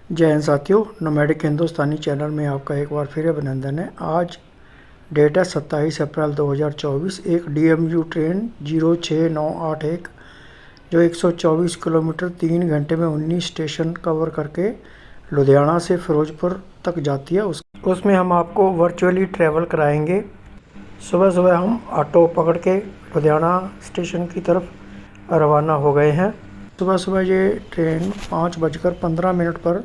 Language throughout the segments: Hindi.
जय हिंद साथियों, नोमैडिक हिंदुस्तानी चैनल में आपका एक बार फिर अभिनंदन है। आज डेट है 27 अप्रैल 2024। एक DMU ट्रेन 06981 जो 124 किलोमीटर 3 घंटे में 19 स्टेशन कवर करके लुधियाना से फिरोजपुर तक जाती है। उसमें हम आपको वर्चुअली ट्रैवल कराएंगे। सुबह सुबह हम ऑटो पकड़ के लुधियाना स्टेशन की तरफ रवाना हो गए हैं। सुबह सुबह ये ट्रेन 5:15 पर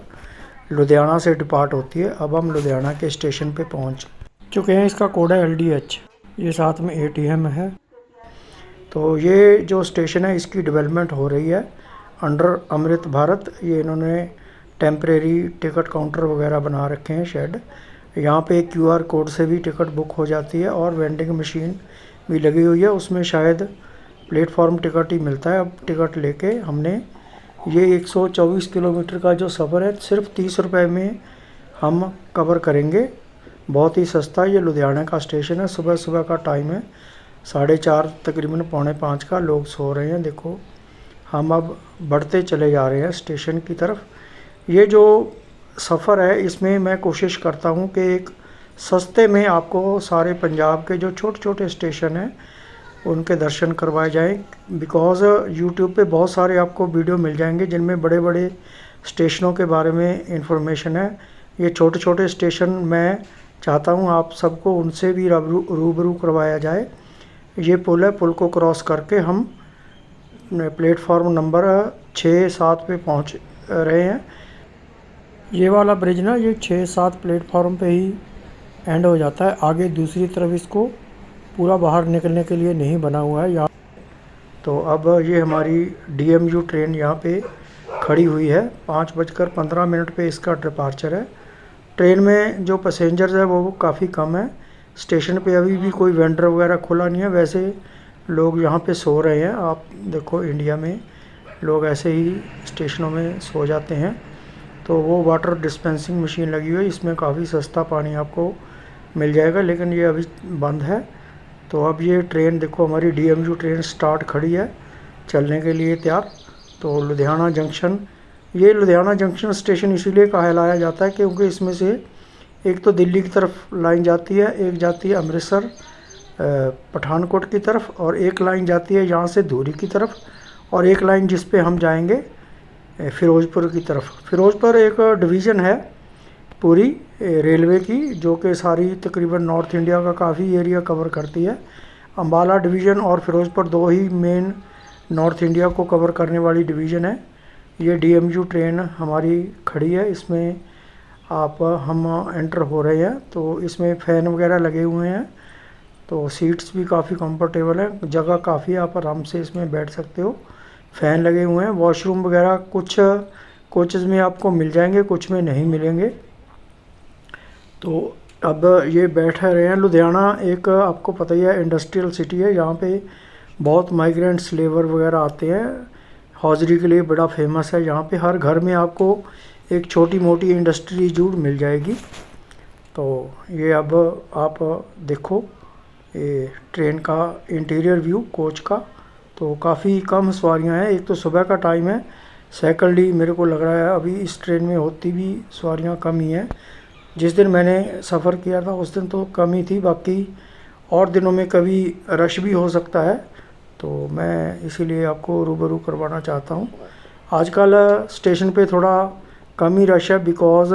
लुधियाना से डिपार्ट होती है। अब हम लुधियाना के स्टेशन पे पहुंच चुके हैं। इसका कोड है LDH। ये साथ में ATM है। तो ये जो स्टेशन है इसकी डेवलपमेंट हो रही है अंडर अमृत भारत। ये इन्होंने टेम्परेरी टिकट काउंटर वगैरह बना रखे हैं, शेड। यहाँ पे QR कोड से भी टिकट बुक हो जाती है और वेंडिंग मशीन भी लगी हुई है। उसमें शायद प्लेटफॉर्म टिकट ही मिलता है। अब टिकट लेके हमने ये 124 किलोमीटर का जो सफ़र है सिर्फ 30 रुपये में हम कवर करेंगे। बहुत ही सस्ता ये लुधियाना का स्टेशन है। सुबह सुबह का टाइम है 4:30 तकरीबन 4:45 का। लोग सो रहे हैं। देखो हम अब बढ़ते चले जा रहे हैं स्टेशन की तरफ। ये जो सफ़र है इसमें मैं कोशिश करता हूँ कि एक सस्ते में आपको सारे पंजाब के जो छोटे छोटे स्टेशन हैं उनके दर्शन करवाए जाएं। बिकॉज़ यूट्यूब पे बहुत सारे आपको वीडियो मिल जाएंगे जिनमें बड़े बड़े स्टेशनों के बारे में इंफॉर्मेशन है। ये छोटे छोटे स्टेशन मैं चाहता हूँ आप सबको उनसे भी रूबरू करवाया जाए। ये पुल है, पुल को क्रॉस करके हम प्लेटफॉर्म नंबर 6-7 पे पहुँच रहे हैं। ये वाला ब्रिज ना ये 6-7 प्लेटफॉर्म पे ही एंड हो जाता है। आगे दूसरी तरफ इसको पूरा बाहर निकलने के लिए नहीं बना हुआ है यहाँ। तो अब ये हमारी DMU ट्रेन यहाँ पे खड़ी हुई है। 5:15 पे इसका डिपार्चर है। ट्रेन में जो पैसेंजर्स है वो काफ़ी कम है। स्टेशन पे अभी भी कोई वेंडर वगैरह खुला नहीं है। वैसे लोग यहाँ पे सो रहे हैं। आप देखो इंडिया में लोग ऐसे ही स्टेशनों में सो जाते हैं। तो वो वाटर डिस्पेंसिंग मशीन लगी हुई है। इसमें काफ़ी सस्ता पानी आपको मिल जाएगा, लेकिन ये अभी बंद है। तो अब ये ट्रेन देखो हमारी DMU ट्रेन स्टार्ट खड़ी है चलने के लिए तैयार। तो लुधियाना जंक्शन, ये लुधियाना जंक्शन स्टेशन इसीलिए कहलाया जाता है क्योंकि इसमें से एक तो दिल्ली की तरफ लाइन जाती है, एक जाती है अमृतसर पठानकोट की तरफ, और एक लाइन जाती है यहाँ से धूरी की तरफ, और एक लाइन जिस पे हम जाएंगे फिरोजपुर की तरफ। फिरोजपुर एक डिवीज़न है पूरी रेलवे की जो कि सारी तकरीबन नॉर्थ इंडिया का काफ़ी एरिया कवर करती है। अम्बाला डिवीज़न और फिरोजपुर दो ही मेन नॉर्थ इंडिया को कवर करने वाली डिवीज़न है। ये DMU ट्रेन हमारी खड़ी है। इसमें हम एंटर हो रहे हैं। तो इसमें फ़ैन वगैरह लगे हुए हैं। तो सीट्स भी काफ़ी कंफर्टेबल है, जगह काफ़ी है, आप आराम से इसमें बैठ सकते हो। फ़ैन लगे हुए हैं। वॉशरूम वगैरह कुछ कोचेज़ में आपको मिल जाएंगे, कुछ में नहीं मिलेंगे। तो अब ये बैठ रहे हैं। लुधियाना एक आपको पता ही है इंडस्ट्रियल सिटी है। यहाँ पे बहुत माइग्रेंट्स लेबर वगैरह आते हैं। हौजरी के लिए बड़ा फेमस है। यहाँ पे हर घर में आपको एक छोटी मोटी इंडस्ट्री जरूर मिल जाएगी। तो ये अब आप देखो ये ट्रेन का इंटीरियर व्यू कोच का। तो काफ़ी कम सवारियाँ हैं। एक तो सुबह का टाइम है, सेकेंडली मेरे को लग रहा है अभी इस ट्रेन में होती भी सवारियाँ कम ही हैं। जिस दिन मैंने सफ़र किया था उस दिन तो कम ही थी, बाकी और दिनों में कभी रश भी हो सकता है। तो मैं इसीलिए आपको रूबरू करवाना चाहता हूँ। आजकल स्टेशन पे थोड़ा कम ही रश है बिकॉज़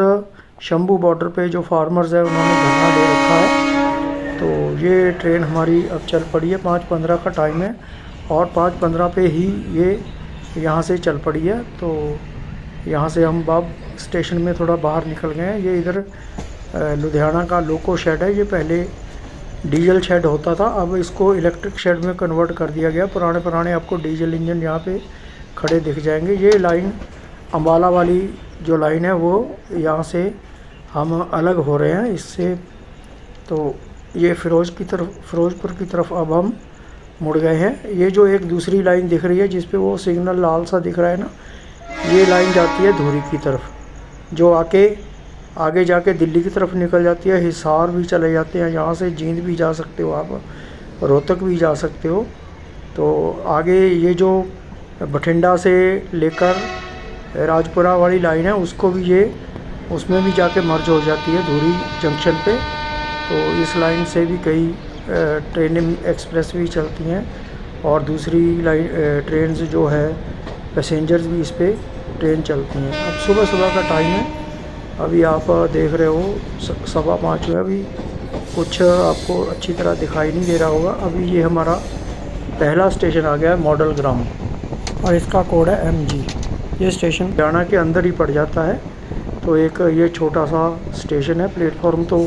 शंभू बॉर्डर पे जो फार्मर्स है उन्होंने धरना दे रखा है। तो ये ट्रेन हमारी अब चल पड़ी है। 5:15 का टाइम है और 5:15 पे ही ये यहाँ से चल पड़ी है। तो यहाँ से हम अब स्टेशन में थोड़ा बाहर निकल गए हैं। ये इधर लुधियाना का लोको शेड है। ये पहले डीजल शेड होता था, अब इसको इलेक्ट्रिक शेड में कन्वर्ट कर दिया गया। पुराने आपको डीजल इंजन यहाँ पे खड़े दिख जाएंगे। ये लाइन अम्बाला वाली जो लाइन है वो यहाँ से हम अलग हो रहे हैं इससे। तो ये फिरोजपुर की तरफ अब हम मुड़ गए हैं। ये जो एक दूसरी लाइन दिख रही है जिस पे वो सिग्नल लाल सा दिख रहा है ना, ये लाइन जाती है धूरी की तरफ, जो आगे जाके दिल्ली की तरफ निकल जाती है। हिसार भी चले जाते हैं, यहाँ से जींद भी जा सकते हो आप, रोहतक भी जा सकते हो। तो आगे ये जो बठिंडा से लेकर राजपुरा वाली लाइन है उसको भी ये उसमें भी जाके मर्ज हो जाती है धुरी जंक्शन पे। तो इस लाइन से भी कई ट्रेनें एक्सप्रेस भी चलती हैं और दूसरी लाइन ट्रेन जो है पैसेंजर्स भी इस पे ट्रेन चलती हैं। अब सुबह सुबह का टाइम है, अभी आप देख रहे हो 5:15 है। अभी कुछ आपको अच्छी तरह दिखाई नहीं दे रहा होगा। अभी ये हमारा पहला स्टेशन आ गया है मॉडल ग्राम और इसका कोड है MG। ये स्टेशन हरियाणा के अंदर ही पड़ जाता है। तो एक ये छोटा सा स्टेशन है, प्लेटफॉर्म तो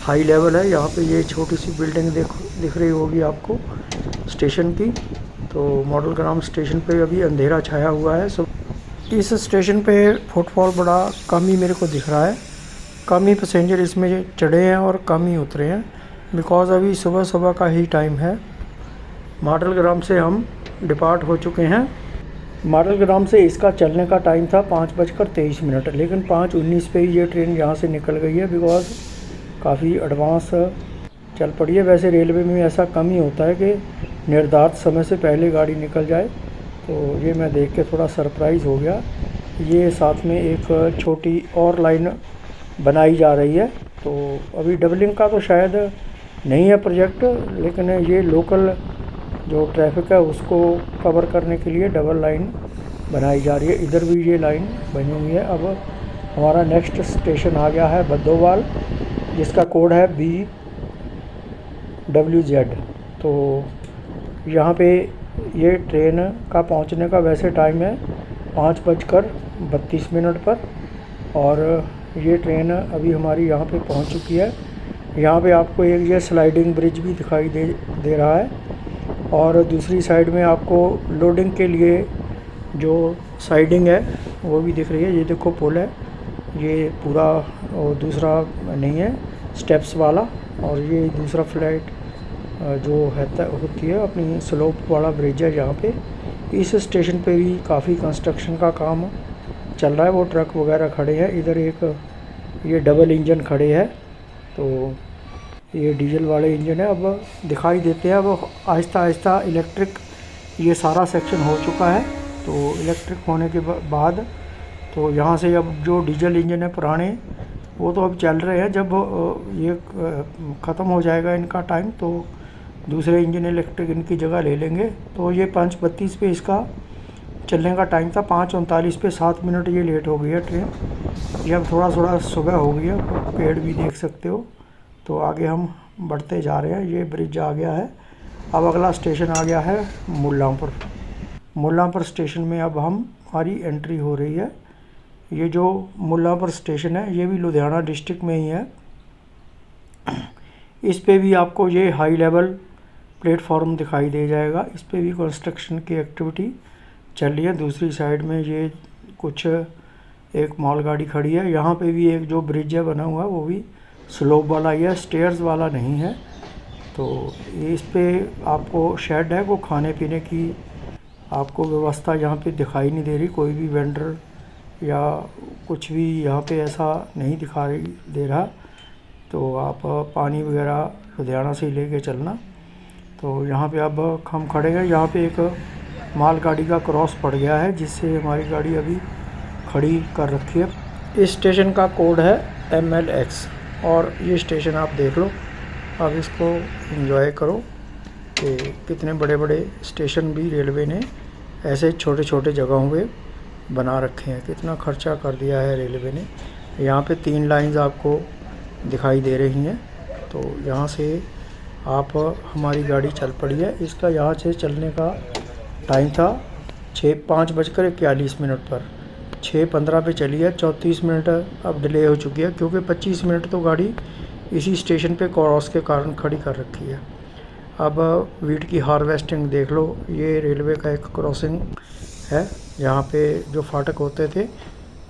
हाई लेवल है। यहाँ पे ये छोटी सी बिल्डिंग दिख रही होगी आपको स्टेशन की। तो मॉडल ग्राम स्टेशन पे अभी अंधेरा छाया हुआ है। इस स्टेशन पे फुटफॉल बड़ा कम ही मेरे को दिख रहा है, कम ही पैसेंजर इसमें चढ़े हैं और कम ही उतरे हैं, बिकॉज़ अभी सुबह सुबह का ही टाइम है। मॉडल ग्राम से हम डिपार्ट हो चुके हैं। मॉडल ग्राम से इसका चलने का टाइम था 5:23, लेकिन 5:19 पे ही ये ट्रेन यहाँ से निकल गई है, बिकॉज़ काफ़ी एडवांस चल पड़ी है। वैसे रेलवे में ऐसा कम ही होता है कि निर्धारित समय से पहले गाड़ी निकल जाए। तो ये मैं देख के थोड़ा सरप्राइज़ हो गया। ये साथ में एक छोटी और लाइन बनाई जा रही है। तो अभी डबलिंग का तो शायद नहीं है प्रोजेक्ट, लेकिन ये लोकल जो ट्रैफिक है उसको कवर करने के लिए डबल लाइन बनाई जा रही है। इधर भी ये लाइन बनी हुई है। अब हमारा नेक्स्ट स्टेशन आ गया है बद्दोवाल, जिसका कोड है BWZ। तो यहाँ पे ये ट्रेन का पहुँचने का वैसे टाइम है 5:32 पर, और ये ट्रेन अभी हमारी यहाँ पे पहुँच चुकी है। यहाँ पे आपको एक ये स्लाइडिंग ब्रिज भी दिखाई दे रहा है, और दूसरी साइड में आपको लोडिंग के लिए जो साइडिंग है वो भी दिख रही है। ये देखो पुल है, ये पूरा और दूसरा नहीं है स्टेप्स वाला, और ये दूसरा फ्लैट जो होती है अपनी स्लोप वाला ब्रिज है। यहाँ पे इस स्टेशन पे भी काफ़ी कंस्ट्रक्शन का काम चल रहा है। वो ट्रक वगैरह खड़े हैं। इधर एक ये डबल इंजन खड़े हैं, तो ये डीजल वाले इंजन है। अब दिखाई देते हैं। अब आहिस्ता आहिस्ता इलेक्ट्रिक ये सारा सेक्शन हो चुका है। तो इलेक्ट्रिक होने के बाद तो यहाँ से अब जो डीजल इंजन है पुराने वो तो अब चल रहे हैं। जब ये ख़त्म हो जाएगा इनका टाइम, तो दूसरे इंजन इलेक्ट्रिक इनकी जगह ले लेंगे। तो ये 5:32 पे इसका चलने का टाइम था, 5:39 पे 7 मिनट ये लेट हो गई है ट्रेन। ये अब थोड़ा सुबह हो गई है, पेड़ भी देख सकते हो। तो आगे हम बढ़ते जा रहे हैं। ये ब्रिज आ गया है। अब अगला स्टेशन आ गया है मुल्लांपुर स्टेशन में अब हमारी एंट्री हो रही है। ये जो मुल्लांपुर स्टेशन है ये भी लुधियाना डिस्ट्रिक्ट में ही है। इस पे भी आपको ये हाई लेवल प्लेटफॉर्म दिखाई दे जाएगा। इस पे भी कंस्ट्रक्शन की एक्टिविटी चल रही है। दूसरी साइड में ये कुछ एक मालगाड़ी खड़ी है। यहाँ पे भी एक जो ब्रिज है बना हुआ वो भी स्लोप वाला ही है, स्टेयर्स वाला नहीं है। तो इस पे आपको शेड है, वो खाने पीने की आपको व्यवस्था यहाँ पे दिखाई नहीं दे रही। कोई भी वेंडर या कुछ भी यहाँ पे ऐसा नहीं दे रहा। तो आप पानी वगैरह लुधियाना से ही लेके चलना। तो यहाँ पे अब हम खड़े हैं। यहाँ पे एक मालगाड़ी का क्रॉस पड़ गया है, जिससे हमारी गाड़ी अभी खड़ी कर रखी है। इस स्टेशन का कोड है MLX, और ये स्टेशन आप देख लो। अब इसको एंजॉय करो कि कितने बड़े बड़े स्टेशन भी रेलवे ने ऐसे छोटे छोटे जगहों पे बना रखे हैं। कितना खर्चा कर दिया है रेलवे ने। यहाँ पे 3 लाइंस आपको दिखाई दे रही हैं। तो यहाँ से आप हमारी गाड़ी चल पड़ी है। इसका यहाँ से चलने का टाइम था 5:41 पर, 6:15 पे चली है। 34 मिनट अब डिले हो चुकी है, क्योंकि 25 मिनट तो गाड़ी इसी स्टेशन पे क्रॉस के कारण खड़ी कर रखी है। अब वीट की हार्वेस्टिंग देख लो। ये रेलवे का एक क्रॉसिंग है, यहाँ पे जो फाटक होते थे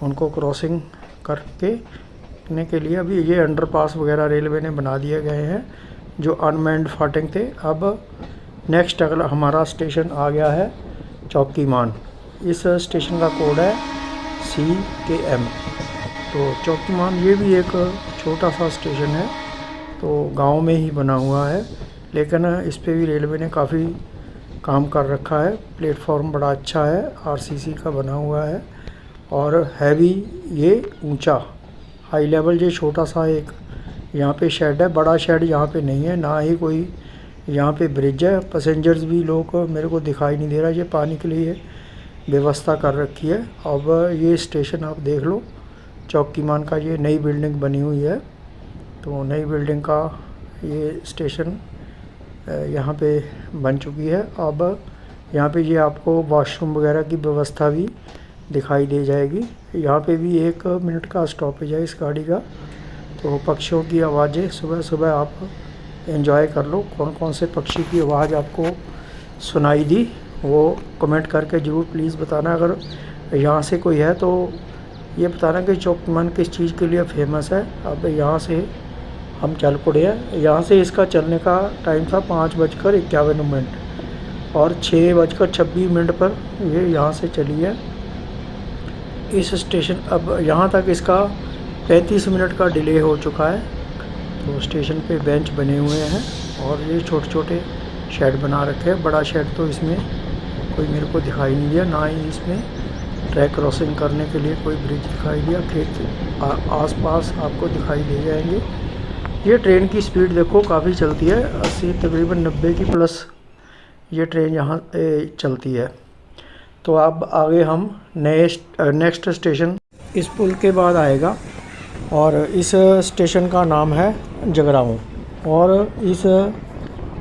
उनको क्रॉसिंग करने के लिए अभी ये अंडरपास वगैरह रेलवे ने बना दिए गए हैं, जो अनमैन्ड फाटक थे। अब नेक्स्ट अगला हमारा स्टेशन आ गया है चौकीमान। इस स्टेशन का कोड है CKM। तो चौकीमान ये भी एक छोटा सा स्टेशन है, तो गांव में ही बना हुआ है, लेकिन इस पे भी रेलवे ने काफ़ी काम कर रखा है। प्लेटफॉर्म बड़ा अच्छा है, RCC का बना हुआ है, और हैवी ये ऊंचा हाई लेवल, ये छोटा सा एक यहाँ पे शेड है। बड़ा शेड यहाँ पे नहीं है, ना ही कोई यहाँ पे ब्रिज है। पैसेंजर्स भी लोग मेरे को दिखाई नहीं दे रहा। ये पानी के लिए व्यवस्था कर रखी है। अब ये स्टेशन आप देख लो चौकीमान का, ये नई बिल्डिंग बनी हुई है। तो नई बिल्डिंग का ये स्टेशन यहाँ पे बन चुकी है। अब यहाँ पे ये आपको वॉशरूम वगैरह की व्यवस्था भी दिखाई दे जाएगी। यहाँ पे भी 1 मिनट का स्टॉपेज है इस गाड़ी का। तो पक्षियों की आवाज़ें सुबह सुबह आप एंजॉय कर लो। कौन कौन से पक्षी की आवाज़ आपको सुनाई दी वो कमेंट करके ज़रूर प्लीज़ बताना। अगर यहाँ से कोई है तो ये बताना कि चौकीमान किस चीज़ के लिए फेमस है। अब यहाँ से हम चल पड़े हैं। यहाँ से इसका चलने का टाइम था 5:51 और 6:26 पर ये यहाँ से चली है इस स्टेशन। अब यहाँ तक इसका 35 मिनट का डिले हो चुका है। तो स्टेशन पे बेंच बने हुए हैं और ये छोटे छोटे शेड बना रखे हैं। बड़ा शेड तो इसमें कोई मेरे को दिखाई नहीं दिया, ना ही इसमें ट्रैक क्रॉसिंग करने के लिए कोई ब्रिज दिखाई दिया। खेत आसपास आपको दिखाई दे जाएंगे। ये ट्रेन की स्पीड देखो काफ़ी चलती है, 80 तकरीबन 90 की प्लस ये ट्रेन यहाँ चलती है। तो अब आगे हम नेक्स्ट स्टेशन इस पुल के बाद आएगा और इस स्टेशन का नाम है जगराऊँ और इस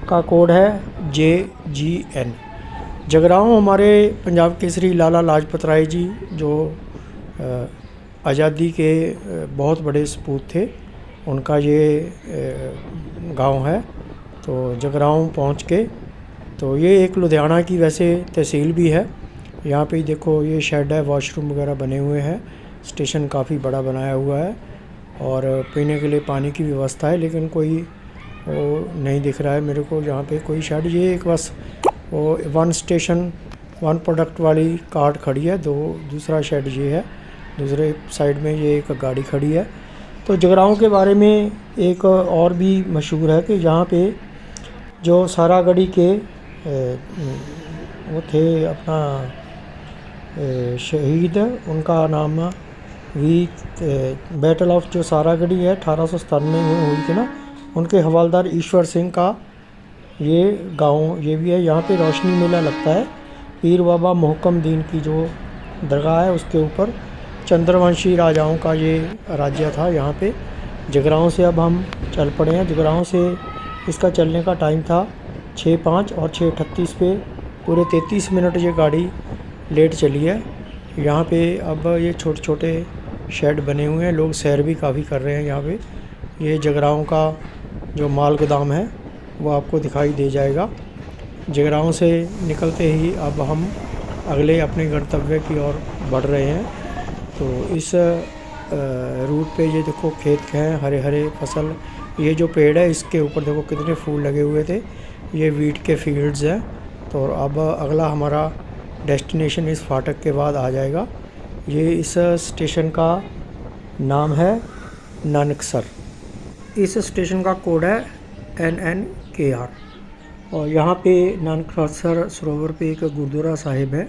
का कोड है JGN। जगराऊँ हमारे पंजाब केसरी लाला लाजपत राय जी जो आज़ादी के बहुत बड़े सपूत थे, उनका ये गांव है। तो जगराऊँ पहुंच के तो ये एक लुधियाना की वैसे तहसील भी है। यहाँ पे देखो ये शेड है, वॉशरूम वगैरह बने हुए हैं। स्टेशन काफ़ी बड़ा बनाया हुआ है और पीने के लिए पानी की व्यवस्था है, लेकिन कोई वो नहीं दिख रहा है मेरे को यहाँ पे कोई शेड। ये एक बस वो 1 स्टेशन 1 प्रोडक्ट वाली कार्ड खड़ी है। दूसरा शेड ये है, दूसरे साइड में ये एक गाड़ी खड़ी है। तो जगराऊँ के बारे में एक और भी मशहूर है कि यहाँ पे जो सारागढ़ी के वो थे अपना शहीद, उनका नाम बैटल ऑफ जो सारागढ़ी है 1897 में हुई थी ना, उनके हवलदार ईश्वर सिंह का ये गांव ये भी है। यहाँ पे रोशनी मेला लगता है। पीर बाबा मोहकम दीन की जो दरगाह है उसके ऊपर चंद्रवंशी राजाओं का ये राज्य था यहाँ पे। जगराऊँ से अब हम चल पड़े हैं। जगराऊँ से इसका चलने का टाइम था 6:05 और 6:38 पे पूरे 33 मिनट ये गाड़ी लेट चली है। यहाँ पे अब ये छोटे छोटे शेड बने हुए हैं, लोग सैर भी काफ़ी कर रहे हैं यहाँ पे। ये जगराऊँ का जो माल गोदाम है वो आपको दिखाई दे जाएगा। जगराऊँ से निकलते ही अब हम अगले अपने गंतव्य की ओर बढ़ रहे हैं। तो इस रूट पे ये देखो खेत हैं, हरे हरे फसल। ये जो पेड़ है इसके ऊपर देखो कितने फूल लगे हुए थे, ये वीट के फील्ड्स हैं। तो अब अगला हमारा डेस्टिनेशन इस फाटक के बाद आ जाएगा। ये इस स्टेशन का नाम है नानकसर। इस स्टेशन का कोड है NNKR। और यहाँ पे नानकसर सरोवर पे एक गुरुद्वारा साहिब है,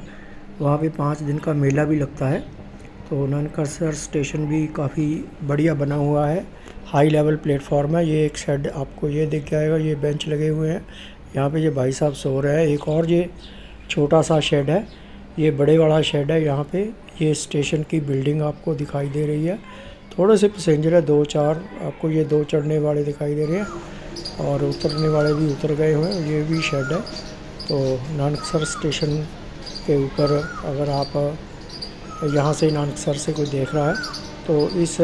वहाँ पे 5 दिन का मेला भी लगता है। तो नानकसर स्टेशन भी काफ़ी बढ़िया बना हुआ है, हाई लेवल प्लेटफॉर्म है। ये एक शेड आपको ये दिख जाएगा, ये बेंच लगे हुए हैं यहाँ पे, ये भाई साहब सो रहे हैं। एक और ये छोटा सा शेड है, ये बड़े वाला शेड है यहाँ पे। ये स्टेशन की बिल्डिंग आपको दिखाई दे रही है। थोड़े से पैसेंजर है, 2-4 आपको ये 2 चढ़ने वाले दिखाई दे रहे हैं और उतरने वाले भी उतर गए हुए हैं। ये भी शेड है। तो नानकसर स्टेशन के ऊपर अगर आप यहाँ से नानकसर से कोई देख रहा है तो इस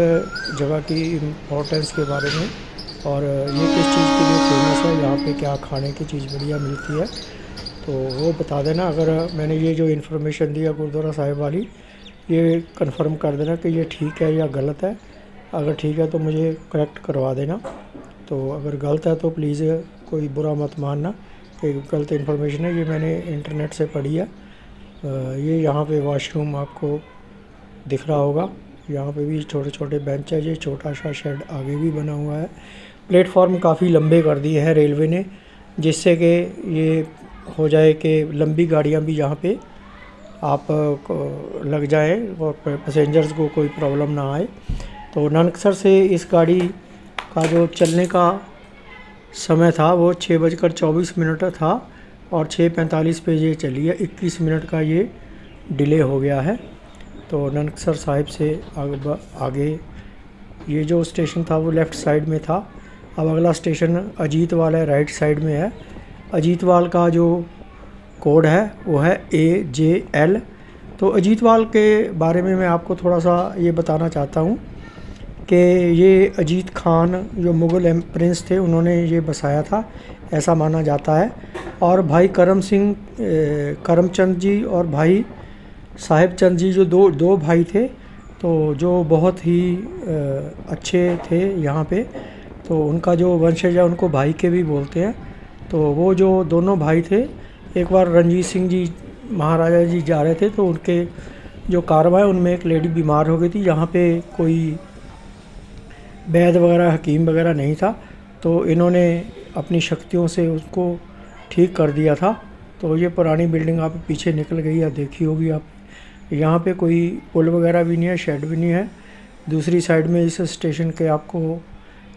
जगह की इम्पोर्टेंस के बारे में और ये किस चीज़ के लिए फेमस है, यहाँ पे क्या खाने की चीज़ बढ़िया मिलती है, तो वो बता देना। अगर मैंने ये जो इन्फॉर्मेशन दिया गुरुद्वारा साहिब वाली, ये कंफर्म कर देना कि ये ठीक है या गलत है। अगर ठीक है तो मुझे करेक्ट करवा देना। तो अगर गलत है तो प्लीज़ कोई बुरा मत मानना कि गलत इन्फॉर्मेशन है, ये मैंने इंटरनेट से पढ़ी है। ये यहाँ पे वॉशरूम आपको दिख रहा होगा, यहाँ पे भी छोटे छोटे बेंच है। ये छोटा सा शेड आगे भी बना हुआ है। प्लेटफॉर्म काफ़ी लंबे कर दिए हैं रेलवे ने, जिससे कि ये हो जाए कि लंबी गाड़ियाँ भी यहाँ पे आप को लग जाए और पैसेंजर्स को कोई प्रॉब्लम ना आए। तो नानकसर से इस गाड़ी का जो चलने का समय था वो 6:24 था और 6:45 पे ये चली है। 21 मिनट का ये डिले हो गया है। तो नानकसर साहिब से आगे ये जो स्टेशन था वो लेफ़्ट साइड में था। अब अगला स्टेशन अजीतवाल है, राइट साइड में है। अजीतवाल का जो कोड है वो है AJL। तो अजीतवाल के बारे में मैं आपको थोड़ा सा ये बताना चाहता हूँ कि ये अजीत खान जो मुग़ल प्रिंस थे उन्होंने ये बसाया था, ऐसा माना जाता है। और भाई करमचंद जी और भाई साहिब चंद जी जो दो भाई थे, तो जो बहुत ही अच्छे थे यहाँ पे। तो उनका जो वंशज है उनको भाई के भी बोलते हैं। तो वो जो दोनों भाई थे, एक बार रणजीत सिंह जी महाराजा जी जा रहे थे तो उनके जो कारवां है उनमें एक लेडी बीमार हो गई थी। यहाँ पे कोई वैद्य वगैरह हकीम वगैरह नहीं था, तो इन्होंने अपनी शक्तियों से उसको ठीक कर दिया था। तो ये पुरानी बिल्डिंग आप पीछे निकल गई या देखी होगी आप। यहाँ पे कोई पुल वगैरह भी नहीं है, शेड भी नहीं है। दूसरी साइड में इस स्टेशन के आपको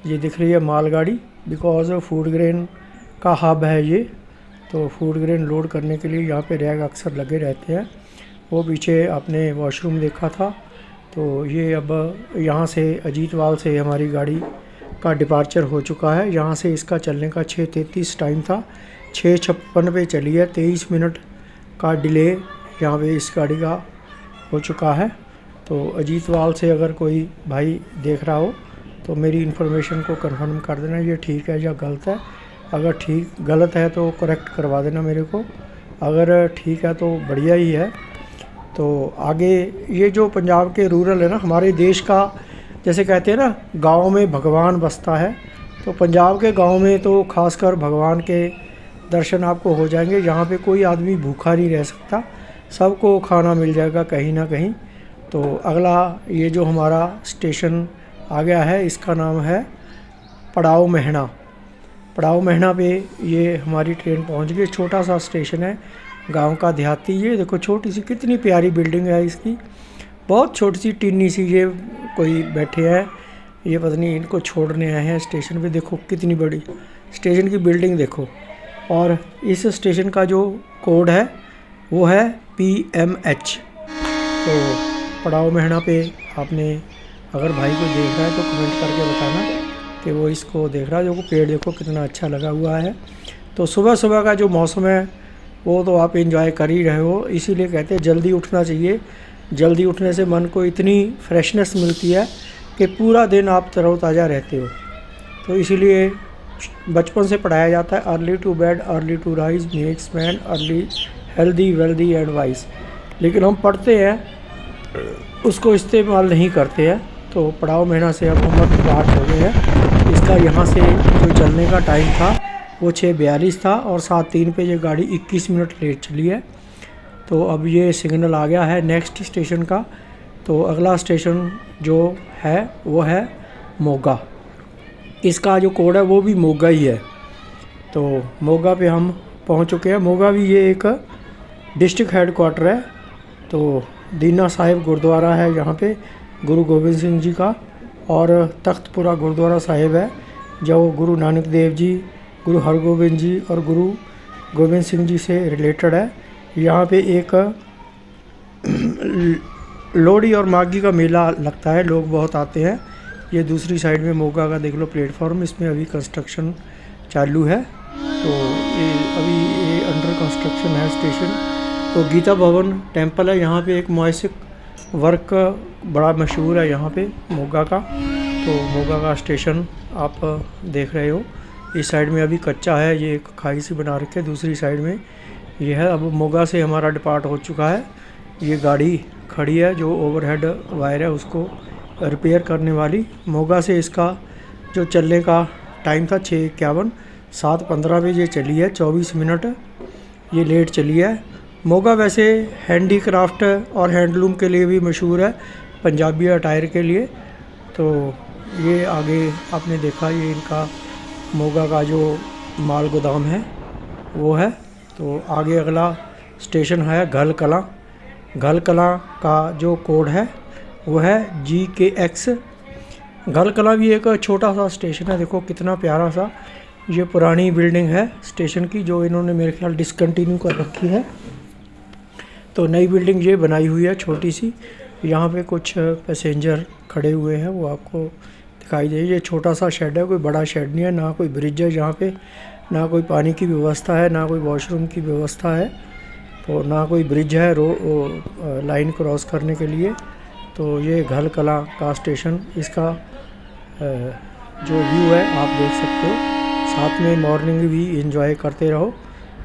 ये दिख रही है मालगाड़ी, बिकॉज फूड ग्रेन का हब है ये। तो फूड ग्रेन लोड करने के लिए यहाँ पे रैक अक्सर लगे रहते हैं। वो पीछे आपने वॉशरूम देखा था। तो ये अब यहाँ से अजीतवाल से हमारी गाड़ी का डिपार्चर हो चुका है। यहाँ से इसका चलने का 6:33 टाइम था, 6:56 पे चली है। 23 मिनट का डिले यहाँ पे इस गाड़ी का हो चुका है। तो अजीतवाल से अगर कोई भाई देख रहा हो तो मेरी इन्फॉर्मेशन को कंफर्म कर देना, ये ठीक है या गलत है। अगर गलत है तो करेक्ट करवा देना मेरे को, अगर ठीक है तो बढ़िया ही है। तो आगे ये जो पंजाब के रूरल है ना, हमारे देश का जैसे कहते हैं ना गाँव में भगवान बसता है, तो पंजाब के गाँव में तो खासकर भगवान के दर्शन आपको हो जाएंगे। यहाँ पे कोई आदमी भूखा नहीं रह सकता, सबको खाना मिल जाएगा कहीं ना कहीं। तो अगला ये जो हमारा स्टेशन आ गया है इसका नाम है पड़ाव महना। पड़ाव महना पे ये हमारी ट्रेन पहुंच गई। छोटा सा स्टेशन है, गांव का देहाती। ये देखो छोटी सी कितनी प्यारी बिल्डिंग है इसकी, बहुत छोटी सी टिन्नी सी। ये कोई बैठे हैं, ये पता नहीं इनको छोड़ने आए हैं स्टेशन पे। देखो कितनी बड़ी स्टेशन की बिल्डिंग देखो। और इस स्टेशन का जो कोड है वो है PMH। तो पड़ाव महना पे आपने अगर भाई को देख रहा है तो कमेंट करके बताना कि वो इसको देख रहा है। देखो पेड़ देखो कितना अच्छा लगा हुआ है। तो सुबह सुबह का जो मौसम है वो तो आप एंजॉय कर ही रहे हो, इसीलिए कहते हैं जल्दी उठना चाहिए। जल्दी उठने से मन को इतनी फ्रेशनेस मिलती है कि पूरा दिन आप तरोताज़ा रहते हो। तो इसीलिए बचपन से पढ़ाया जाता है early to bed early to rise makes man early healthy wealthy and wise. लेकिन हम पढ़ते हैं, उसको इस्तेमाल नहीं करते हैं। तो पड़ाव महीना से अब हम बात हो गए हैं। इसका यहाँ से जो चलने का टाइम था वो 6:42 था और 7:03 पे ये गाड़ी 21 मिनट लेट चली है। तो अब ये सिग्नल आ गया है नेक्स्ट स्टेशन का। तो अगला स्टेशन जो है वो है मोगा। इसका जो कोड है वो भी मोगा ही है। तो मोगा पे हम पहुंच चुके हैं। मोगा भी ये एक डिस्ट्रिक्ट हेड क्वार्टर है। तो दीना साहिब गुरुद्वारा है यहाँ पे गुरु गोबिंद सिंह जी का, और तख्तपुरा गुरुद्वारा साहिब है जो गुरु नानक देव जी, गुरु हरगोबिंद जी और गुरु गोबिंद सिंह जी से रिलेटेड है। यहाँ पे एक लोहड़ी और माघी का मेला लगता है, लोग बहुत आते हैं। ये दूसरी साइड में मोगा का देख लो प्लेटफॉर्म, इसमें अभी कंस्ट्रक्शन चालू है। तो ये अभी ये अंडर कंस्ट्रक्शन है स्टेशन। तो गीता भवन टेम्पल है यहाँ पे, एक मोइसिक वर्क बड़ा मशहूर है यहाँ पे मोगा का। तो मोगा का स्टेशन आप देख रहे हो। इस साइड में अभी कच्चा है, ये एक खाई सी बना रखे है, दूसरी साइड में ये है। अब मोगा से हमारा डिपार्ट हो चुका है। ये गाड़ी खड़ी है जो ओवरहेड वायर है उसको रिपेयर करने वाली। मोगा से इसका जो चलने का टाइम था 6:51, 7:15 पे ये चली है। 24 मिनट ये लेट चली है। मोगा वैसे हैंडीक्राफ्ट और हैंडलूम के लिए भी मशहूर है, पंजाबी अटायर के लिए। तो ये आगे आपने देखा ये इनका मोगा का जो माल गोदाम है वो है। तो आगे अगला स्टेशन है घल कलां। घलकलां का जो कोड है वो है GKX। घलकलां भी एक छोटा सा स्टेशन है, देखो कितना प्यारा सा। ये पुरानी बिल्डिंग है स्टेशन की, जो इन्होंने मेरे ख्याल डिसकंटिन्यू कर रखी है। तो नई बिल्डिंग ये बनाई हुई है छोटी सी। यहाँ पे कुछ पैसेंजर खड़े हुए हैं, वो आपको दिखाई दे। ये छोटा सा शेड है, कोई बड़ा शेड नहीं है, ना कोई ब्रिज है यहाँ पे, ना कोई पानी की व्यवस्था है, ना कोई वॉशरूम की व्यवस्था है, तो ना कोई ब्रिज है लाइन क्रॉस करने के लिए। तो ये घलकलां का स्टेशन, इसका जो व्यू है आप देख सकते हो। साथ में मॉर्निंग भी एंजॉय करते रहो।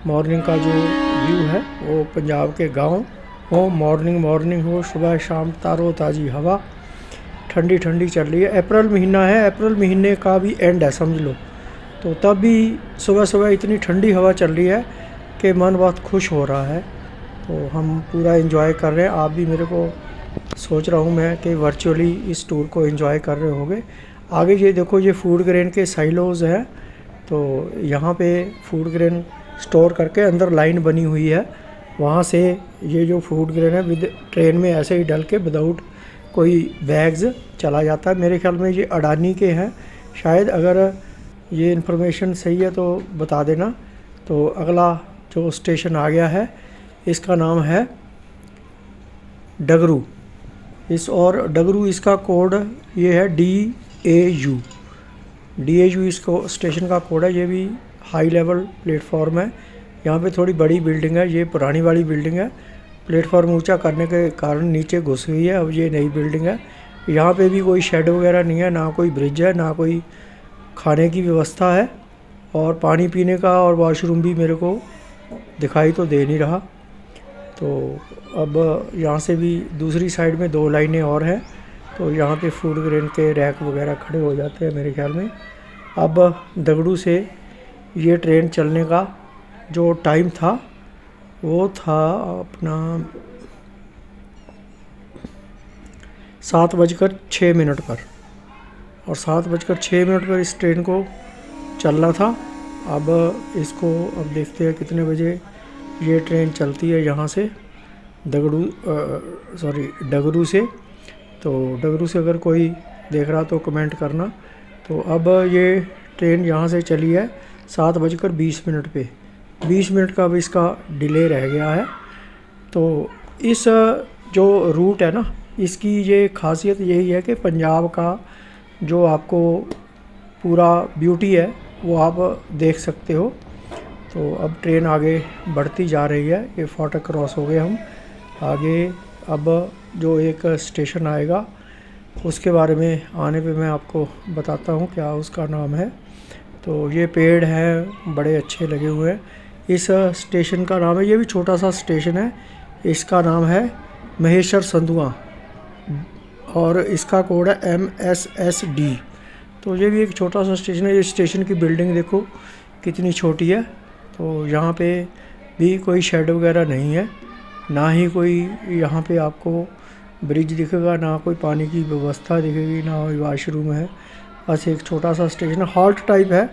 मॉर्निंग का जो व्यू है वो पंजाब के गांव हो, मॉर्निंग हो, सुबह शाम ताज़ी हवा, ठंडी ठंडी चल रही है। अप्रैल महीना है, अप्रैल महीने का भी एंड है समझ लो, तो तब भी सुबह सुबह इतनी ठंडी हवा चल रही है कि मन बहुत खुश हो रहा है। तो हम पूरा एंजॉय कर रहे हैं। आप भी, मेरे को सोच रहा हूँ मैं कि वर्चुअली इस टूर को एंजॉय कर रहे होंगे। आगे ये देखो, ये फूड ग्रेन के साइलोज़ हैं, तो यहाँ पे फूड ग्रेन स्टोर करके अंदर लाइन बनी हुई है। वहाँ से ये जो फूड ग्रेन है विद ट्रेन में ऐसे ही डल के विदाउट कोई बैग्स चला जाता है। मेरे ख्याल में ये अडानी के हैं शायद, अगर ये इन्फॉर्मेशन सही है तो बता देना। तो अगला जो स्टेशन आ गया है, इसका नाम है डगरू। डगरू इसका कोड ये है DAU इसको स्टेशन का कोड है। ये भी हाई लेवल प्लेटफॉर्म है। यहाँ पे थोड़ी बड़ी बिल्डिंग है, ये पुरानी वाली बिल्डिंग है। प्लेटफॉर्म ऊंचा करने के कारण नीचे घुस गई है, अब ये नई बिल्डिंग है। यहाँ पे भी कोई शेड वगैरह नहीं है, ना कोई ब्रिज है, ना कोई खाने की व्यवस्था है, और पानी पीने का और वॉशरूम भी मेरे को दिखाई तो दे नहीं रहा। तो अब यहाँ से भी दूसरी साइड में 2 लाइनें और हैं, तो यहाँ पे फूड ग्रेन के रैक वगैरह खड़े हो जाते हैं मेरे ख्याल में। अब दगड़ू से ये ट्रेन चलने का जो टाइम था वो था अपना 7:06 पर, और 7:06 पर इस ट्रेन को चलना था। अब इसको अब देखते हैं कितने बजे ये ट्रेन चलती है यहाँ से डगरू से। तो डगरू से अगर कोई देख रहा तो कमेंट करना। तो अब ये ट्रेन यहाँ से चली है 7:20 पे। 20 मिनट का अब इसका डिले रह गया है। तो इस जो रूट है ना, इसकी ये खासियत यही है कि पंजाब का जो आपको पूरा ब्यूटी है वो आप देख सकते हो। तो अब ट्रेन आगे बढ़ती जा रही है, ये फाटक क्रॉस हो गए हम आगे। अब जो एक स्टेशन आएगा उसके बारे में आने पे मैं आपको बताता हूँ क्या उसका नाम है। तो ये पेड़ हैं बड़े अच्छे लगे हुए हैं। इस स्टेशन का नाम है, ये भी छोटा सा स्टेशन है, इसका नाम है महेश्वर संधुआ, और इसका कोड है MSSD। तो ये भी एक छोटा सा स्टेशन है। ये स्टेशन की बिल्डिंग देखो कितनी छोटी है। तो यहाँ पे भी कोई शेड वगैरह नहीं है, ना ही कोई यहाँ पे आपको ब्रिज दिखेगा, ना कोई पानी की व्यवस्था दिखेगी, ना कोई वॉशरूम है। बस एक छोटा सा स्टेशन है, हॉल्ट टाइप है।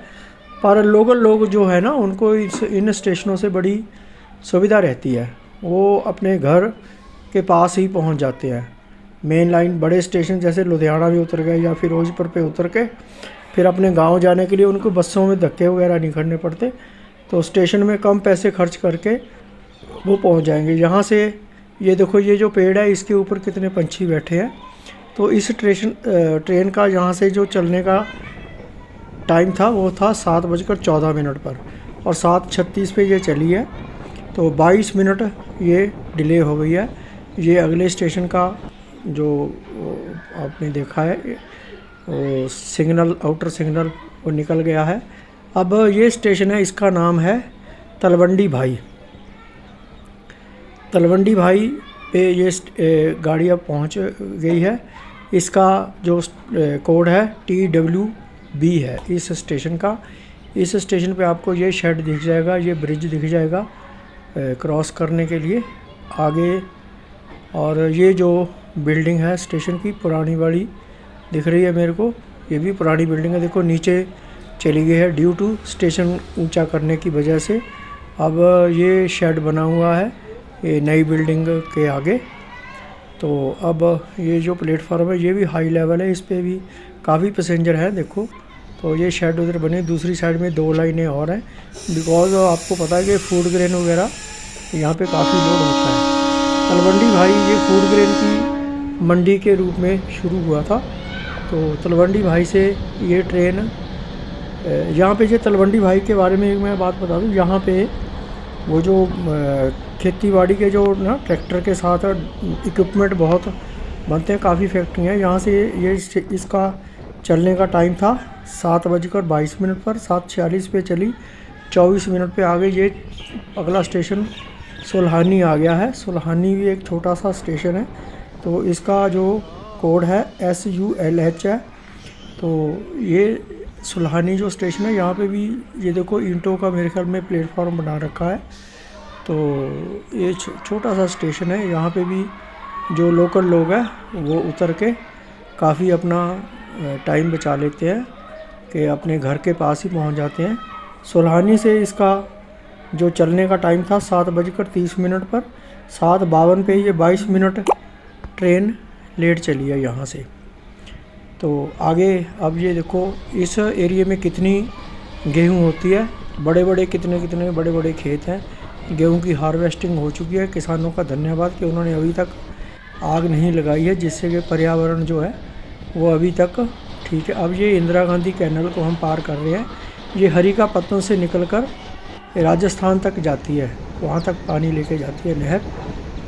पर लोकल लोग जो है ना, उनको इन स्टेशनों से बड़ी सुविधा रहती है, वो अपने घर के पास ही पहुंच जाते हैं। मेन लाइन बड़े स्टेशन जैसे लुधियाना में उतर गए या फिरोजपुर पे उतर के फिर अपने गांव जाने के लिए उनको बसों में धक्के वगैरह नहीं करने पड़ते। तो स्टेशन में कम पैसे खर्च करके वो पहुंच जाएंगे। यहाँ से ये देखो, ये जो पेड़ है इसके ऊपर कितने पंछी बैठे हैं। तो इस ट्रेन का यहाँ से जो चलने का टाइम था वो था 7:14 पर, और 7:36 पे ये चली है। तो 22 मिनट ये डिले हो गई है। ये अगले स्टेशन का जो आपने देखा है वो सिग्नल, आउटर सिग्नल वो निकल गया है। अब ये स्टेशन है, इसका नाम है तलवंडी भाई। तलवंडी भाई पे ये गाड़ी अब पहुंच गई है। इसका जो कोड है TWB है इस स्टेशन का। इस स्टेशन पे आपको ये शेड दिख जाएगा, ये ब्रिज दिख जाएगा क्रॉस करने के लिए आगे। और ये जो बिल्डिंग है स्टेशन की पुरानी वाली दिख रही है मेरे को, ये भी पुरानी बिल्डिंग है। देखो नीचे चली गई है ड्यू टू स्टेशन ऊंचा करने की वजह से। अब ये शेड बना हुआ है, ये नई बिल्डिंग के आगे। तो अब ये जो प्लेटफॉर्म है ये भी हाई लेवल है, इस पर भी काफ़ी पैसेंजर है। देखो तो ये शेड उधर बने, दूसरी साइड में 2 लाइनें और हैं, बिकॉज आपको पता है कि फूड ग्रेन वगैरह यहाँ पे काफ़ी लोड होता है। तलवंडी भाई ये फूड ग्रेन की मंडी के रूप में शुरू हुआ था। तो तलवंडी भाई से ये ट्रेन यहाँ पे, ये तलवंडी भाई के बारे में मैं बात बता दूँ, यहाँ पे वो जो खेती-बाड़ी के जो ना ट्रैक्टर के साथ इक्विपमेंट बहुत बनते हैं, काफ़ी फैक्ट्रियाँ हैं यहाँ से। ये इसका चलने का टाइम था 7:22 पर, 7:46 पे चली, 24 मिनट पे आ गई। ये अगला स्टेशन सुल्हानी आ गया है। सुल्हानी भी एक छोटा सा स्टेशन है, तो इसका जो कोड है SULH है। तो ये सुल्हानी जो स्टेशन है, यहाँ पे भी ये देखो ईंटों का मेरे ख्याल में प्लेटफॉर्म बना रखा है। तो ये छोटा सा स्टेशन है, यहाँ पे भी जो लोकल लोग हैं वो उतर के काफ़ी अपना टाइम बचा लेते हैं कि अपने घर के पास ही पहुँच जाते हैं। सुल्हानी से इसका जो चलने का टाइम था 7:30 पर, 7:52 पे ये 22 मिनट ट्रेन लेट चली है यहाँ से। तो आगे अब ये देखो इस एरिया में कितनी गेहूँ होती है, बड़े बड़े कितने बड़े बड़े खेत हैं। गेहूँ की हार्वेस्टिंग हो चुकी है। किसानों का धन्यवाद कि उन्होंने अभी तक आग नहीं लगाई है, जिससे कि पर्यावरण जो है वो अभी तक ठीक है। अब ये इंदिरा गांधी कैनल को हम पार कर रहे हैं। ये हरिका पत्तन से निकलकर राजस्थान तक जाती है, वहाँ तक पानी लेके जाती है नहर।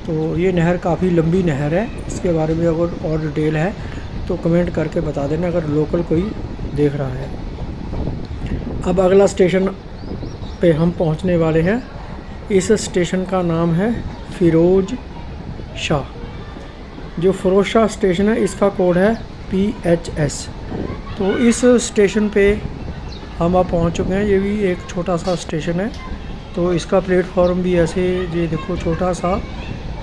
तो ये नहर काफ़ी लंबी नहर है, इसके बारे में अगर और डिटेल है तो कमेंट करके बता देना अगर लोकल कोई देख रहा है। अब अगला स्टेशन पे हम पहुंचने वाले हैं। इस स्टेशन का नाम है फिरोज शाह। जो फिरोज शाह स्टेशन है इसका कोड है PHS। तो इस स्टेशन पे हम अब पहुंच चुके हैं। ये भी एक छोटा सा स्टेशन है, तो इसका प्लेटफॉर्म भी ऐसे ये देखो छोटा सा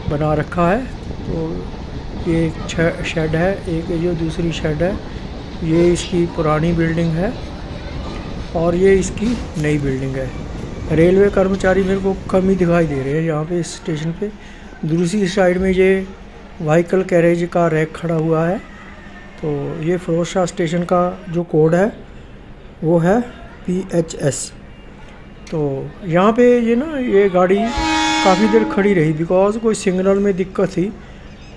बना रखा है। तो ये एक शेड है, एक जो दूसरी शेड है ये इसकी पुरानी बिल्डिंग है और ये इसकी नई बिल्डिंग है। रेलवे कर्मचारी मेरे को कम ही दिखाई दे रहे हैं यहाँ पे इस स्टेशन पे। दूसरी साइड में ये व्हीकल कैरेज का रैक खड़ा हुआ है। तो ये फिरोज शाह स्टेशन का जो कोड है वो है PHS। तो यहाँ पे ये गाड़ी काफ़ी देर खड़ी रही, बिकॉज कोई सिग्नल में दिक्कत थी।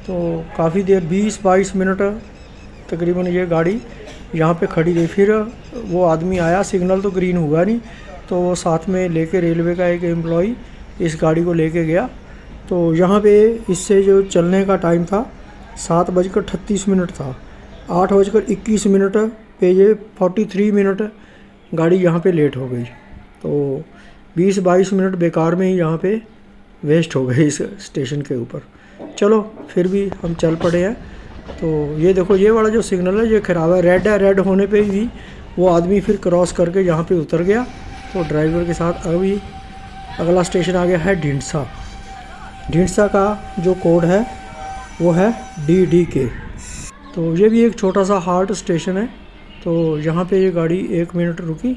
तो काफ़ी देर 20-22 मिनट तकरीबन ये गाड़ी यहाँ पे खड़ी रही। फिर वो आदमी आया, सिग्नल तो ग्रीन हुआ नहीं, तो वो साथ में लेके रेलवे का एक एम्प्लॉई इस गाड़ी को लेके गया। तो यहाँ पे इससे जो चलने का टाइम था 7:38 था, 8:21 पे ये 43 मिनट गाड़ी यहाँ पे लेट हो गई। तो 20-22 मिनट बेकार में ही यहाँ पे वेस्ट हो गए इस स्टेशन के ऊपर। चलो फिर भी हम चल पड़े हैं। तो ये देखो ये वाला जो सिग्नल है ये ख़राब है, रेड है। रेड होने पे भी वो आदमी फिर क्रॉस करके यहाँ पे उतर गया। तो ड्राइवर के साथ अभी अगला स्टेशन आ गया है ढींडसा। ढींडसा का जो कोड है वो है DDK। तो ये भी एक छोटा सा हार्ट स्टेशन है। तो यहाँ पे ये गाड़ी 1 मिनट रुकी।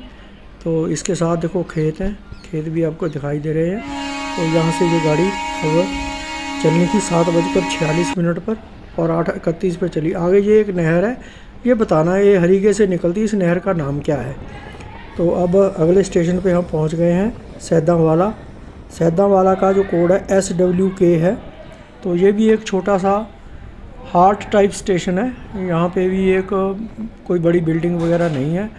तो इसके साथ देखो खेत हैं, खेत भी आपको दिखाई दे रहे हैं। तो यहाँ से ये गाड़ी अब चलनी थी 7:46 पर और 8:31 पर चली। आगे ये एक नहर है, ये बताना है ये हरीके से निकलती है, इस नहर का नाम क्या है। तो अब अगले स्टेशन पे हम पहुंच गए हैं सैदांवाला। सैदांवाला का जो कोड है SWK है। तो ये भी एक छोटा सा हार्ट टाइप स्टेशन है। यहाँ पे भी एक कोई बड़ी बिल्डिंग वगैरह नहीं है,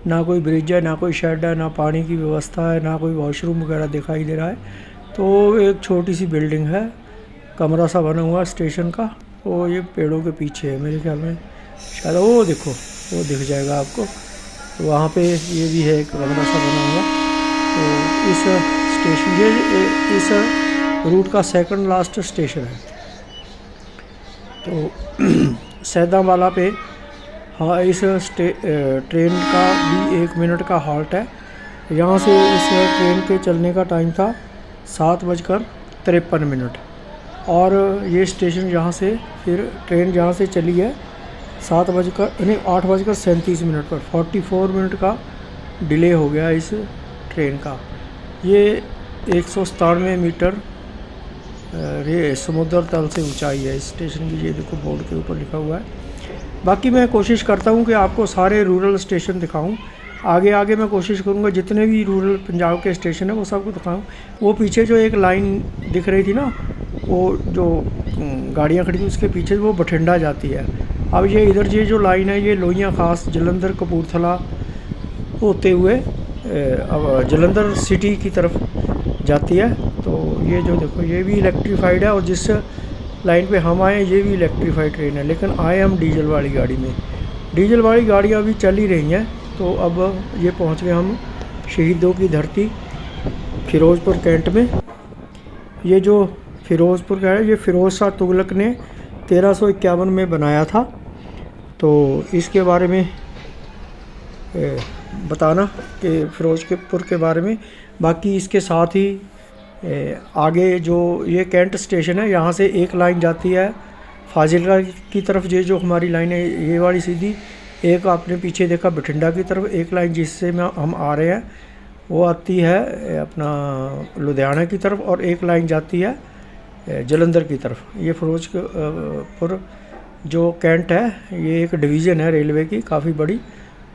ना कोई ब्रिज है, ना कोई शेड है, ना पानी की व्यवस्था है, ना कोई वॉशरूम वगैरह दिखाई दे रहा है। तो एक छोटी सी बिल्डिंग है, कमरा सा बना हुआ स्टेशन का। वो ये पेड़ों के पीछे है मेरे ख्याल में, शायद वो देखो वो दिख जाएगा आपको। तो वहाँ पे ये भी है एक कमरा सा बना हुआ। तो इस स्टेशन ये इस रूट का सेकंड लास्ट स्टेशन है। तो सैदांवाला पे हाँ इस ट्रेन का भी 1 मिनट का हॉल्ट है। यहाँ से इस ट्रेन के चलने का टाइम था 7:53 और ये स्टेशन यहाँ से फिर ट्रेन जहाँ से चली है 8:37 पर 44 मिनट का डिले हो गया इस ट्रेन का। ये 197 मीटर समुद्र तल से ऊंचाई है इस स्टेशन की। ये देखो बोर्ड के ऊपर लिखा हुआ है। बाकी मैं कोशिश करता हूँ कि आपको सारे रूरल स्टेशन दिखाऊँ। आगे आगे मैं कोशिश करूँगा जितने भी रूरल पंजाब के स्टेशन है वो सबको दिखाऊँ। वो पीछे जो एक लाइन दिख रही थी ना, वो जो गाड़ियाँ खड़ी थी उसके पीछे वो बठिंडा जाती है। अब ये इधर ये जो लाइन है ये लोहियां खास जलंधर कपूरथला होते हुए अब जलंधर सिटी की तरफ जाती है। तो ये जो देखो ये भी इलेक्ट्रीफाइड है, और जिस लाइन पे हम आए ये भी इलेक्ट्रीफाइड ट्रेन है, लेकिन आए हम डीजल वाली गाड़ी में। डीजल वाली गाड़ियाँ अभी चल ही रही हैं। तो अब ये पहुंच गए हम शहीदों की धरती फ़िरोज़पुर कैंट में। ये जो फ़िरोज़पुर का है ये फ़िरोज़ शाह तुगलक ने 1351 में बनाया था। तो इसके बारे में बताना कि फ़िरोज़पुर के बारे में। बाकी इसके साथ ही आगे जो ये कैंट स्टेशन है यहाँ से एक लाइन जाती है फाजिलका की तरफ। ये जो हमारी लाइन है ये वाली सीधी, एक आपने पीछे देखा बठिंडा की तरफ, एक लाइन जिससे हम आ रहे हैं वो आती है अपना लुधियाना की तरफ, और एक लाइन जाती है जलंधर की तरफ। ये फ़िरोज़पुर जो कैंट है ये एक डिवीज़न है रेलवे की काफ़ी बड़ी।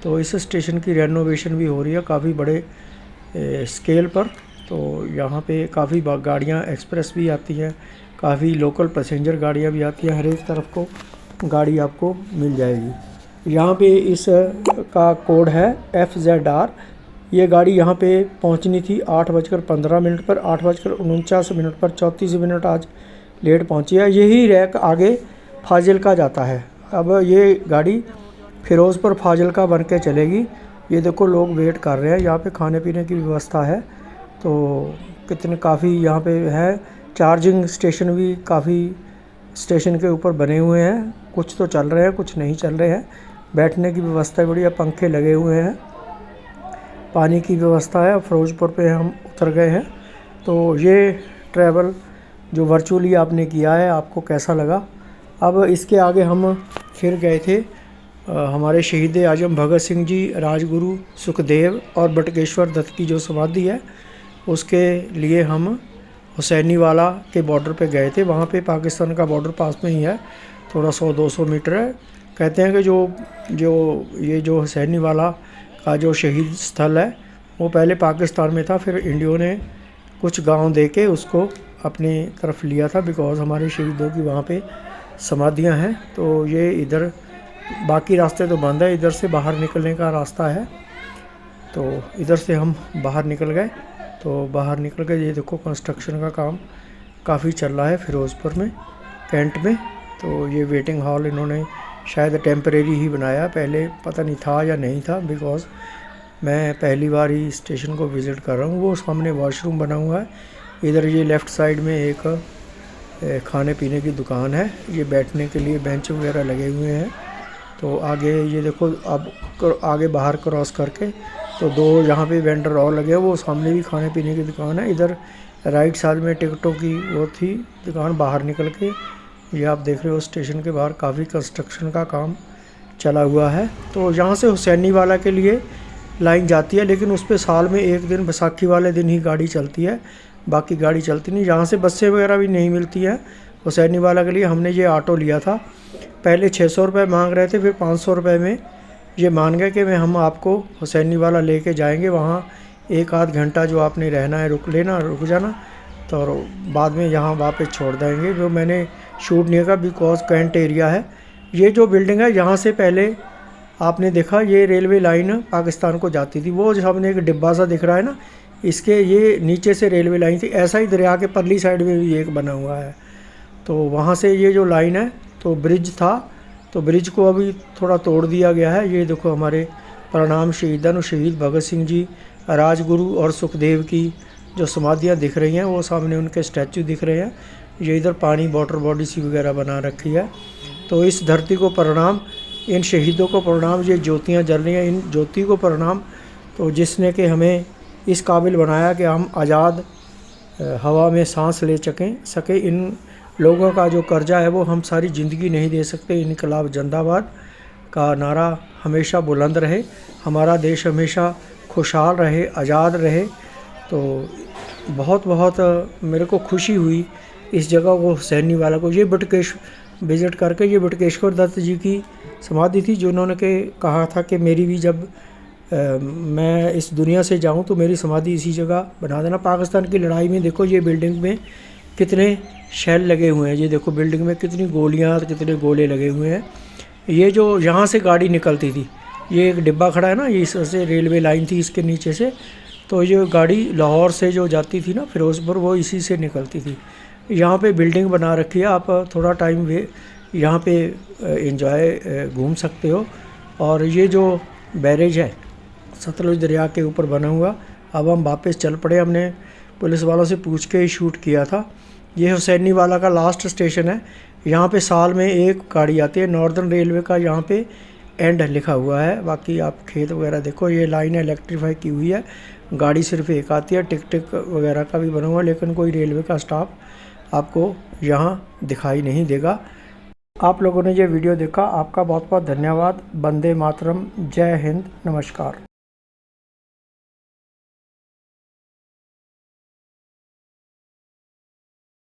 तो इस स्टेशन की रेनोवेशन भी हो रही है काफ़ी बड़े स्केल पर। तो यहाँ पे काफ़ी गाड़ियाँ एक्सप्रेस भी आती हैं, काफ़ी लोकल पैसेंजर गाड़ियाँ भी आती हैं, हर एक तरफ को गाड़ी आपको मिल जाएगी। यहाँ पे इस का कोड है FZR। ये गाड़ी यहाँ पे पहुँचनी थी 8:15 पर, 8:49 पर 34 मिनट आज लेट पहुँची है। यही रैक आगे फाजिलका जाता है। अब ये गाड़ी फ़िरोज़पुर फाजिलका बन के चलेगी। ये देखो लोग वेट कर रहे हैं, यहाँ पे खाने पीने की व्यवस्था है। तो कितने काफ़ी यहाँ पे है, चार्जिंग स्टेशन भी काफ़ी स्टेशन के ऊपर बने हुए हैं। कुछ तो चल रहे हैं कुछ नहीं चल रहे हैं। बैठने की व्यवस्था बढ़िया, पंखे लगे हुए हैं, पानी की व्यवस्था है। फ़िरोज़पुर पे हम उतर गए हैं। तो ये ट्रैवल जो वर्चुअली आपने किया है आपको कैसा लगा। अब इसके आगे हम फिर गए थे हमारे शहीद आजम भगत सिंह जी, राजगुरु सुखदेव और बटुकेश्वर दत्त की जो समाधि है उसके लिए हम हुसैनीवाला के बॉर्डर पे गए थे। वहाँ पे पाकिस्तान का बॉर्डर पास में ही है, थोड़ा 100-200 मीटर है। कहते हैं कि जो हुसैनीवाला का जो शहीद स्थल है वो पहले पाकिस्तान में था, फिर इंडियों ने कुछ गांव दे के उसको अपनी तरफ लिया था, बिकॉज़ हमारे शहीदों की वहाँ पे समाधियाँ हैं। तो ये इधर बाकी रास्ते तो बंद है, इधर से बाहर निकलने का रास्ता है। तो इधर से हम बाहर निकल गए। तो बाहर निकल के ये देखो कंस्ट्रक्शन का काम काफ़ी चल रहा है फ़िरोज़पुर में कैंट में। तो ये वेटिंग हॉल इन्होंने शायद टेम्परेरी ही बनाया, पहले पता नहीं था या नहीं था, बिकॉज़ मैं पहली बार ही स्टेशन को विज़िट कर रहा हूँ। वो सामने वॉशरूम बना हुआ है। इधर ये लेफ़्ट साइड में एक खाने पीने की दुकान है, ये बैठने के लिए बेंच वगैरह लगे हुए हैं। तो आगे ये देखो अब आगे बाहर क्रॉस करके तो दो यहाँ पे वेंडर और लगे हैं, वो सामने भी खाने पीने की दुकान है। इधर राइट साइड में टिकटों की वो थी दुकान। बाहर निकल के ये आप देख रहे हो स्टेशन के बाहर काफ़ी कंस्ट्रक्शन का काम चला हुआ है। तो यहाँ से हुसैनीवाला के लिए लाइन जाती है, लेकिन उस पर साल में एक दिन बैसाखी वाले दिन ही गाड़ी चलती है, बाकी गाड़ी चलती नहीं। यहाँ से बसें वगैरह भी नहीं मिलती हैं हुसैनीवाला के लिए। हमने ये ऑटो लिया था, पहले 600 रुपये मांग रहे थे, फिर 500 रुपये में ये मान गए कि हम आपको हुसैनीवाला लेके जाएंगे, वहाँ 1-आध घंटा जो आपने रहना है रुक जाना, तो बाद में यहाँ वापस छोड़ देंगे। जो मैंने शूट नहीं किया बिकॉज कैंट एरिया है। ये जो बिल्डिंग है यहाँ से पहले आपने देखा ये रेलवे लाइन पाकिस्तान को जाती थी। वो जो हमने एक डिब्बा सा दिख रहा है ना, इसके ये नीचे से रेलवे लाइन थी। ऐसा ही दरिया के परली साइड में भी एक बना हुआ है। तो वहाँ से ये जो लाइन है तो ब्रिज था, तो ब्रिज को अभी थोड़ा तोड़ दिया गया है। ये देखो हमारे प्रणाम शहीदान शहीद भगत सिंह जी, राजगुरु और सुखदेव की जो समाधियाँ दिख रही हैं, वो सामने उनके स्टैचू दिख रहे हैं। ये इधर पानी वाटर बॉडी सी वगैरह बना रखी है। तो इस धरती को प्रणाम, इन शहीदों को प्रणाम। ये ज्योतियाँ जल रही हैं, इन ज्योति को प्रणाम। तो जिसने कि हमें इस काबिल बनाया कि हम आज़ाद हवा में सांस ले सके। इन लोगों का जो कर्जा है वो हम सारी ज़िंदगी नहीं दे सकते। इनकलाब जिंदाबाद का नारा हमेशा बुलंद रहे, हमारा देश हमेशा खुशहाल रहे, आज़ाद रहे। तो बहुत बहुत मेरे को खुशी हुई इस जगह को हुसैनी वाला को, ये बटुकेश विज़िट करके, ये बटुकेश्वर दत्त जी की समाधि थी, जो उन्होंने कहा था कि मेरी भी जब मैं इस दुनिया से जाऊं तो मेरी समाधि इसी जगह बना देना। पाकिस्तान की लड़ाई में देखो ये बिल्डिंग में कितने शेल लगे हुए हैं, ये देखो बिल्डिंग में कितनी गोलियां और कितने गोले लगे हुए हैं। ये जो यहाँ से गाड़ी निकलती थी, ये एक डिब्बा खड़ा है ना, ये इससे रेलवे लाइन थी इसके नीचे से, तो ये गाड़ी लाहौर से जो जाती थी ना फिरोज़पुर, वो इसी से निकलती थी। यहाँ पे बिल्डिंग बना रखी है, आप थोड़ा टाइम यहाँ पे एंजॉय घूम सकते हो। और ये जो बैरेज है सतलुज दरिया के ऊपर बना हुआ, अब हम वापस चल पड़े, हमने पुलिस वालों से पूछ के ही शूट किया था। ये हुसैनी वाला का लास्ट स्टेशन है, यहाँ पे साल में एक गाड़ी आती है, नॉर्दर्न रेलवे का यहाँ पे एंड लिखा हुआ है। बाकी आप खेत वगैरह देखो, ये लाइन इलेक्ट्रीफाई की हुई है, गाड़ी सिर्फ एक आती है, टिक टिक वगैरह का भी बना हुआ है, लेकिन कोई रेलवे का स्टाफ आपको यहाँ दिखाई नहीं देगा। आप लोगों ने ये वीडियो देखा, आपका बहुत बहुत धन्यवाद। वंदे मातरम, जय हिंद, नमस्कार।